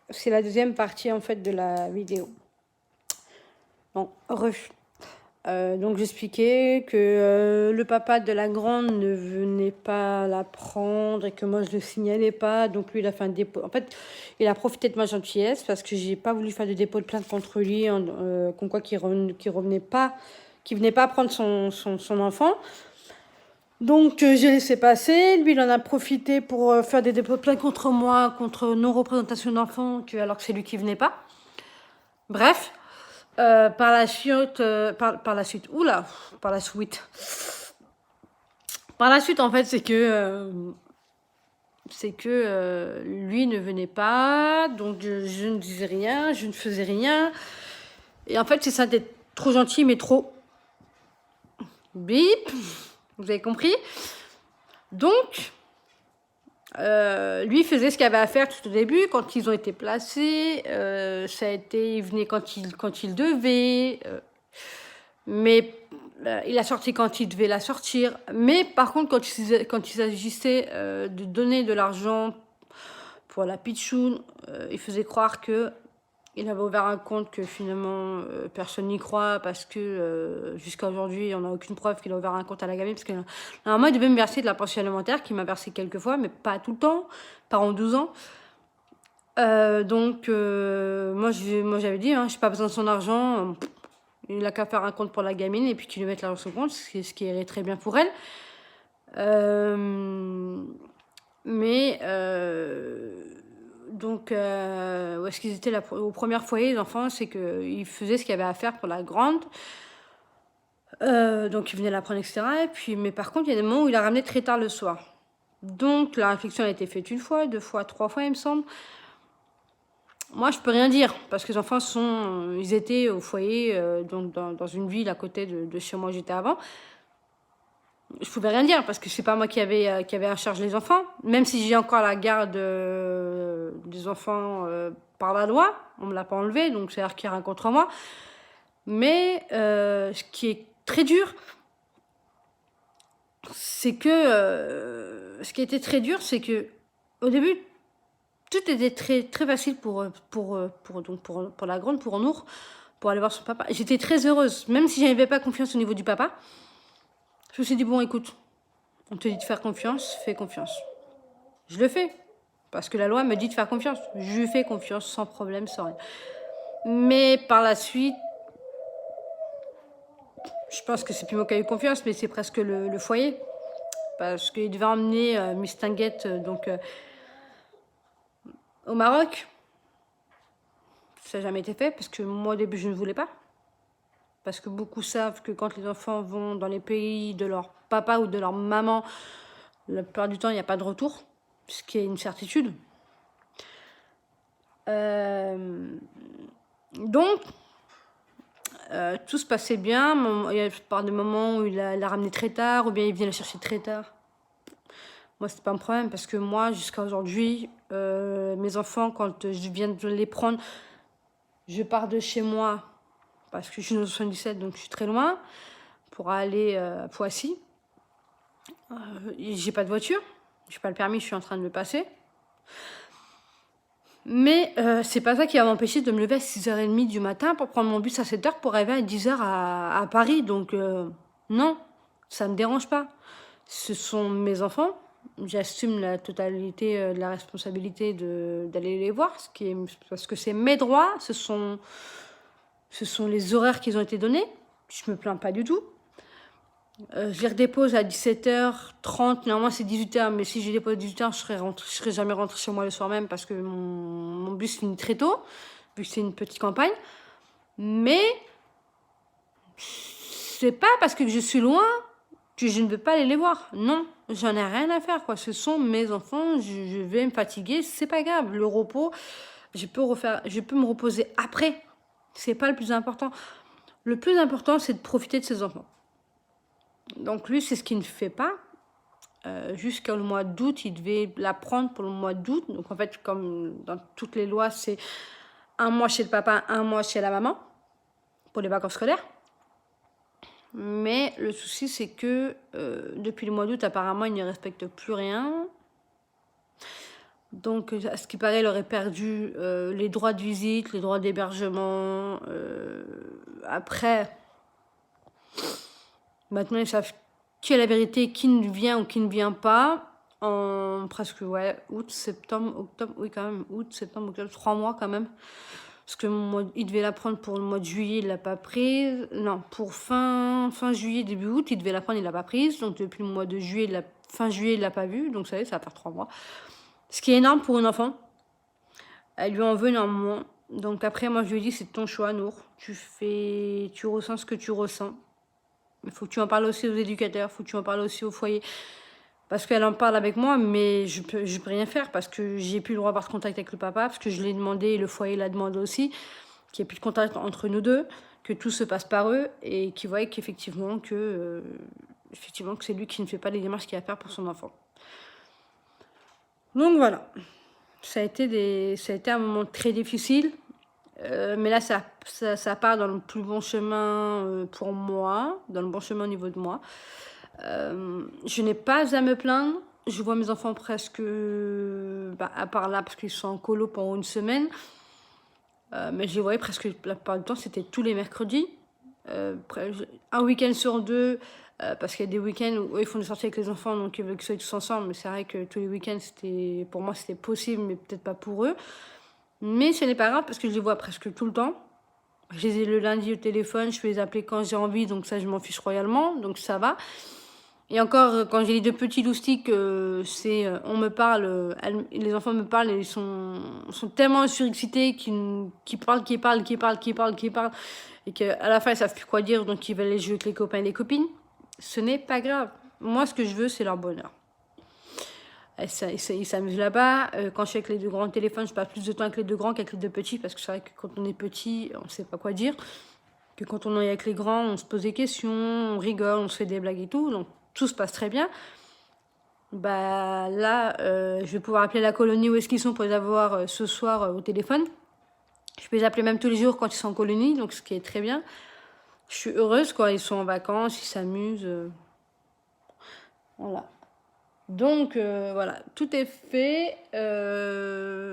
c'est la deuxième partie en fait de la vidéo. Bon, donc j'expliquais que le papa de la grande ne venait pas la prendre et que moi je le signalais pas. Donc lui il a fait un dépôt. En fait, il a profité de ma gentillesse parce que j'ai pas voulu faire de dépôt de plainte contre lui, comme quoi qu'il revenait pas, qu'il venait pas prendre son enfant. Donc j'ai laissé passer, lui il en a profité pour faire des dépôts de plainte contre moi, contre non-représentation d'enfants, alors que c'est lui qui venait pas. Bref, par la suite, par la suite, en fait, c'est que lui ne venait pas, donc je ne disais rien, je ne faisais rien. Et en fait, c'est ça d'être trop gentil, mais trop bip, vous avez compris. Donc, lui faisait ce qu'il avait à faire tout au début, quand ils ont été placés, ça a été, il venait quand il devait, mais il a sorti quand il devait la sortir. Mais par contre, quand il s'agissait de donner de l'argent pour la pitchoun, il faisait croire que il avait ouvert un compte que finalement personne n'y croit parce que jusqu'à aujourd'hui on n'a aucune preuve qu'il a ouvert un compte à la gamine parce que normalement il devait me verser de la pension alimentaire qu'il m'a versé quelques fois mais pas tout le temps, par en 12 ans. Donc moi j'avais dit j'ai pas besoin de son argent, il a qu'à faire un compte pour la gamine et puis qu'il lui mette l'argent sur son compte, ce qui irait très bien pour elle. Mais donc, où est-ce qu'ils étaient au premier foyer, les enfants, c'est qu'ils faisaient ce qu'il y avait à faire pour la grande. Donc, ils venaient la prendre, etc. Et puis, mais par contre, il y a des moments où il a ramené très tard le soir. Donc, la réflexion a été faite 1 fois, 2 fois, 3 fois, il me semble. Moi, je peux rien dire, parce que les enfants ils étaient au foyer, donc dans une ville à côté de chez moi où j'étais avant. Je pouvais rien dire parce que c'est pas moi qui avait à charge les enfants. Même si j'ai encore la garde des enfants par la loi, on me l'a pas enlevé, donc c'est-à-dire qu'il y a rien contre moi. Mais ce qui est très dur, c'est que ce qui était très dur, c'est que au début tout était très très facile pour la grande, pour Nour, pour aller voir son papa. J'étais très heureuse, même si j'avais pas confiance au niveau du papa. Je me suis dit bon écoute. On te dit de faire confiance, fais confiance. Je le fais. Parce que la loi me dit de faire confiance. Je lui fais confiance sans problème, sans rien. Mais par la suite, je pense que c'est plus moi qui ai eu confiance, mais c'est presque le foyer. Parce qu'il devait emmener Miss Tinguette au Maroc. Ça n'a jamais été fait, parce que moi au début je ne voulais pas. Parce que beaucoup savent que quand les enfants vont dans les pays de leur papa ou de leur maman, la plupart du temps il n'y a pas de retour. Ce qui est une certitude. Donc, tout se passait bien. Il y a par des moments où il l'a ramené très tard, ou bien il vient la chercher très tard. Moi, c'était pas un problème, parce que moi, jusqu'à aujourd'hui, mes enfants, quand je viens de les prendre, je pars de chez moi, parce que je suis dans le 77, donc je suis très loin, pour aller à Poissy. J'ai pas de voiture, j'ai pas le permis, je suis en train de le passer. Mais c'est pas ça qui va m'empêcher de me lever à 6h30 du matin pour prendre mon bus à 7h pour arriver à 10h à Paris. Donc non, ça me dérange pas. Ce sont mes enfants. J'assume la totalité de la responsabilité d'aller les voir, parce que c'est mes droits, ce sont les horaires qui ont été donnés. Je me plains pas du tout. Je les redépose à 17h30, normalement c'est 18h, mais si je les dépose à 18h, je serai jamais rentrée chez moi le soir même parce que mon bus finit très tôt, vu que c'est une petite campagne. Mais c'est pas parce que je suis loin que je ne veux pas aller les voir. Non, j'en ai rien à faire, quoi. Ce sont mes enfants, je vais me fatiguer, c'est pas grave. Le repos, je peux me reposer après. C'est pas le plus important. Le plus important, c'est de profiter de ses enfants. Donc lui, c'est ce qu'il ne fait pas. Jusqu'au mois d'août, il devait la prendre pour le mois d'août. Donc en fait, comme dans toutes les lois, c'est 1 mois chez le papa, 1 mois chez la maman, pour les vacances scolaires. Mais le souci, c'est que depuis le mois d'août, apparemment, il ne respecte plus rien. Donc, à ce qui paraît, il aurait perdu les droits de visite, les droits d'hébergement. Après, maintenant, ils savent qui est la vérité, qui ne vient ou qui ne vient pas. En presque, ouais, août, septembre, octobre, oui, quand même, août, septembre, octobre, 3 mois quand même. Parce que il devait la prendre pour le mois de juillet, il l'a pas prise. Non, pour fin juillet, début août, il devait la prendre, il l'a pas prise. Donc, depuis le mois de juillet, fin juillet, il l'a pas vue. Donc, ça y est, ça va faire 3 mois. Ce qui est énorme pour une enfant. Elle lui en veut énormément. Donc après, moi, je lui ai dit, c'est ton choix, Nour. Tu ressens ce que tu ressens. Il faut que tu en parles aussi aux éducateurs, il faut que tu en parles aussi au foyer. Parce qu'elle en parle avec moi, mais je peux rien faire parce que j'ai plus le droit d'avoir de contact avec le papa, parce que je l'ai demandé et le foyer l'a demandé aussi, qu'il n'y ait plus de contact entre nous deux, que tout se passe par eux et qu'ils voient qu'effectivement que c'est lui qui ne fait pas les démarches qu'il y a à faire pour son enfant. Donc voilà. Ça a été un moment très difficile. Mais là, ça part dans le plus bon chemin pour moi, dans le bon chemin au niveau de moi. Je n'ai pas à me plaindre. Je vois mes enfants presque, à part là, parce qu'ils sont en colo pendant une semaine. Mais je les voyais presque la plupart du temps, c'était tous les mercredis. Un week-end sur deux, parce qu'il y a des week-ends où ils font des sorties avec les enfants, donc ils veulent qu'ils soient tous ensemble. Mais c'est vrai que tous les week-ends, pour moi, c'était possible, mais peut-être pas pour eux. Mais ce n'est pas grave parce que je les vois presque tout le temps. Je les ai le lundi au téléphone, je peux les appeler quand j'ai envie, donc ça, je m'en fiche royalement, donc ça va. Et encore, quand j'ai les deux petits loustiques, on me parle, les enfants me parlent et ils sont tellement surexcités qu'ils parlent, et qu'à la fin, ils savent plus quoi dire, donc ils veulent aller jouer avec les copains et les copines. Ce n'est pas grave. Moi, ce que je veux, c'est leur bonheur. Ils s'amusent là-bas. Quand je suis avec les deux grands téléphones, je passe plus de temps avec les deux grands qu'avec les deux petits, parce que c'est vrai que quand on est petit, on ne sait pas quoi dire. Que quand on est avec les grands, on se pose des questions, on rigole, on se fait des blagues et tout. Donc tout se passe très bien. Bah là, je vais pouvoir appeler la colonie où est-ce qu'ils sont pour les avoir ce soir au téléphone. Je peux les appeler même tous les jours quand ils sont en colonie, donc ce qui est très bien. Je suis heureuse, quoi. Ils sont en vacances, ils s'amusent. Voilà. Donc voilà, tout est fait.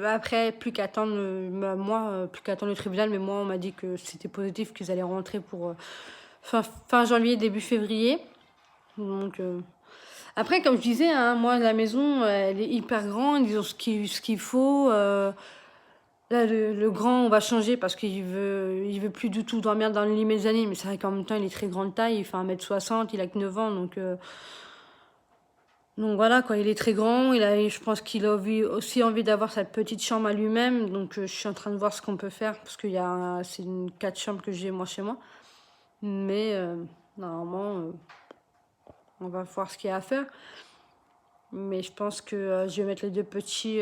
Après, plus qu'à attendre, plus qu'à attendre le tribunal, mais moi, on m'a dit que c'était positif, qu'ils allaient rentrer pour fin janvier, début février. Donc après, comme je disais, hein, moi, la maison, elle est hyper grande, ils ont ce qu'il faut. Là, le grand, on va changer parce qu'il veut plus du tout dormir dans le lit mezzanine, mais c'est vrai qu'en même temps, il est très grande taille, il fait 1m60, il a que 9 ans, donc voilà, quoi, il est très grand, je pense qu'il a aussi envie d'avoir sa petite chambre à lui-même. Donc je suis en train de voir ce qu'on peut faire, parce que c'est une 4 chambres que j'ai moi chez moi. Mais normalement, on va voir ce qu'il y a à faire. Mais je pense que je vais mettre les deux petits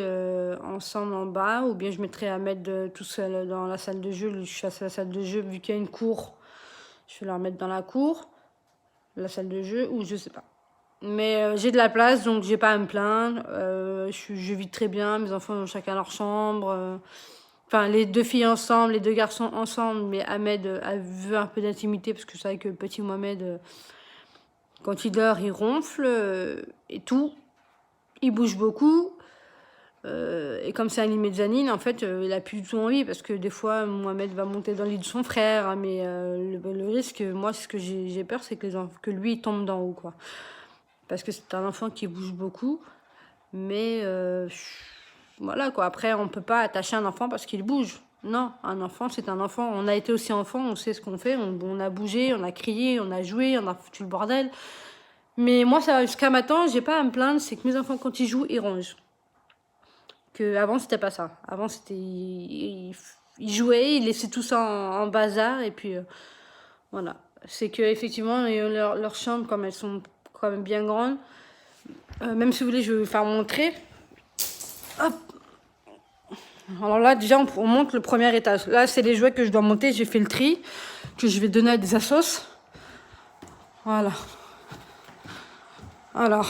ensemble en bas, ou bien je mettrai à mettre tout seul dans la salle de jeu. Je suis à la salle de jeu, vu qu'il y a une cour, je vais leur mettre dans la cour, la salle de jeu, ou je sais pas. Mais j'ai de la place, donc j'ai pas à me plaindre. Je vis très bien, mes enfants ont chacun leur chambre. Enfin, les deux filles ensemble, les deux garçons ensemble, mais Ahmed veut un peu d'intimité, parce que c'est vrai que le petit Mohamed, quand il dort, il ronfle et tout. Il bouge beaucoup. Et comme c'est un lit mezzanine, en fait, il a plus du tout envie, parce que des fois, Mohamed va monter dans le lit de son frère, hein, mais le risque, moi, c'est ce que j'ai peur, c'est que lui, il tombe d'en haut, quoi. Parce que c'est un enfant qui bouge beaucoup. Mais voilà, quoi. Après, on ne peut pas attacher un enfant parce qu'il bouge. Non, un enfant, c'est un enfant. On a été aussi enfant, on sait ce qu'on fait. On a bougé, on a crié, on a joué, on a foutu le bordel. Mais moi, jusqu'à maintenant, j'ai pas à me plaindre. C'est que mes enfants, quand ils jouent, ils rangent. Avant, c'était pas ça. Avant, c'était... Ils jouaient, ils laissaient tout ça en bazar. Et puis, voilà. C'est que effectivement, leurs chambres, comme elles sont quand même bien grandes, même si vous voulez, je vais vous faire montrer. Hop. Alors là, déjà, on monte le premier étage. Là, c'est les jouets que je dois monter. J'ai fait le tri, que je vais donner à des assos. Voilà. Alors,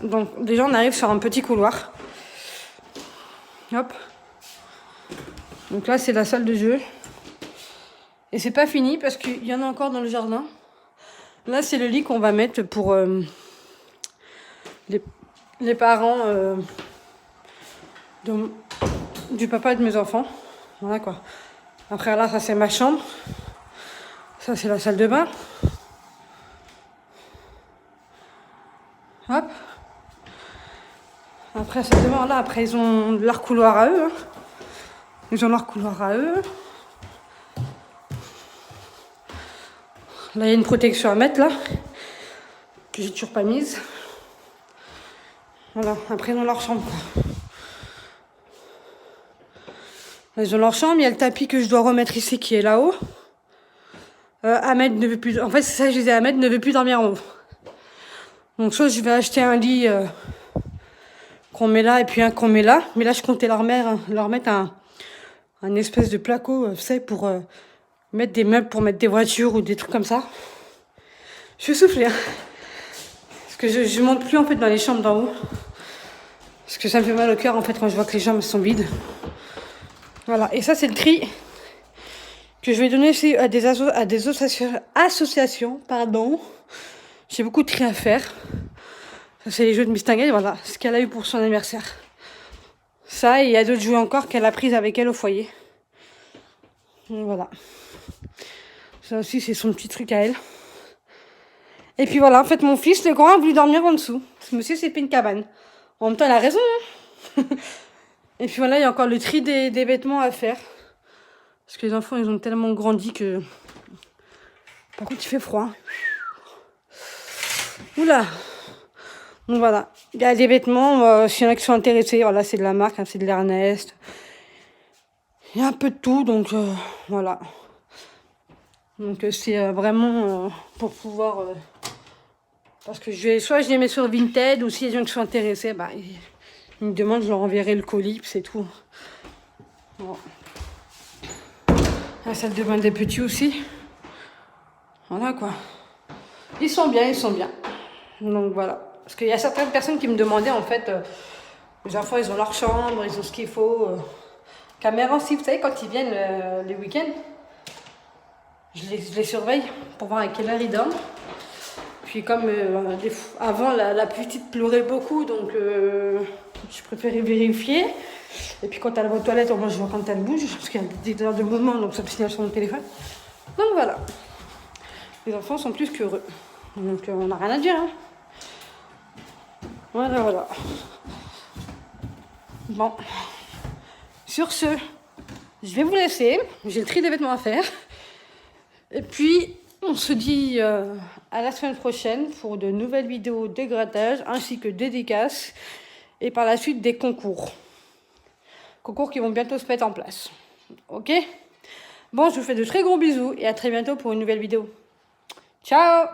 donc, déjà, on arrive sur un petit couloir. Hop. Donc là, c'est la salle de jeu. Et c'est pas fini parce qu'il y en a encore dans le jardin. Là, c'est le lit qu'on va mettre pour les parents du papa de mes enfants. Voilà quoi. Après là, ça c'est ma chambre. Ça c'est la salle de bain. Hop. Après, ça demande là. Après, ils ont leur couloir à eux. Hein. Ils ont leur couloir à eux. Là, il y a une protection à mettre là. Que j'ai toujours pas mise. Voilà. Après, ils ont leur chambre. Quoi. Là, ils ont leur chambre. Il y a le tapis que je dois remettre ici qui est là-haut. Ahmed ne veut plus. En fait, c'est ça que je disais. Ahmed ne veut plus dormir en haut. Donc, soit je vais acheter un lit. Qu'on met là et puis un qu'on met là. Mais là, je comptais leur mettre un espèce de placo, vous savez, pour mettre des meubles, pour mettre des voitures ou des trucs comme ça. Je vais souffler. Hein. Parce que je monte plus en fait dans les chambres d'en haut. Parce que ça me fait mal au cœur en fait quand je vois que les chambres sont vides. Voilà. Et ça, c'est le tri que je vais donner aussi à des associations. Pardon. J'ai beaucoup de tri à faire. Ça, c'est les jeux de Mistinguet, voilà, ce qu'elle a eu pour son anniversaire. Ça, et il y a d'autres jouets encore qu'elle a prises avec elle au foyer. Donc, voilà. Ça aussi, c'est son petit truc à elle. Et puis voilà, en fait, mon fils, le grand, a voulu dormir en dessous. Ce monsieur s'est fait une cabane. En même temps, il a raison. Hein. Et puis voilà, il y a encore le tri des vêtements à faire. Parce que les enfants, ils ont tellement grandi que... Par contre, il fait froid. Oula. Donc voilà, il y a des vêtements, s'il y en a qui sont intéressés, voilà, c'est de la marque, hein, c'est de l'Ernest. Il y a un peu de tout, donc voilà. Donc c'est vraiment pour pouvoir... parce que soit je les mets sur Vinted, ou s'il y a des gens qui sont intéressés, bah, ils me demandent, je leur enverrai le colis, c'est tout. Bon. La salle de bain des petits aussi. Voilà quoi. Ils sont bien, ils sont bien. Donc voilà. Parce qu'il y a certaines personnes qui me demandaient, en fait, les enfants, ils ont leur chambre, ils ont ce qu'il faut. Caméra aussi, vous savez, quand ils viennent les week-ends, je les surveille pour voir à quelle heure ils dorment. Puis comme avant, la petite pleurait beaucoup, donc je préférais vérifier. Et puis quand elle va aux toilettes, moi je vois quand elle bouge, parce qu'il y a des heures de mouvement, donc ça me signale sur mon téléphone. Donc voilà. Les enfants sont plus qu'heureux. Donc on n'a rien à dire, hein. Voilà, voilà. Bon. Sur ce, je vais vous laisser. J'ai le tri des vêtements à faire. Et puis, on se dit à la semaine prochaine pour de nouvelles vidéos de grattage ainsi que dédicaces. Et par la suite, des concours. Concours qui vont bientôt se mettre en place. Ok? Bon, je vous fais de très gros bisous et à très bientôt pour une nouvelle vidéo. Ciao!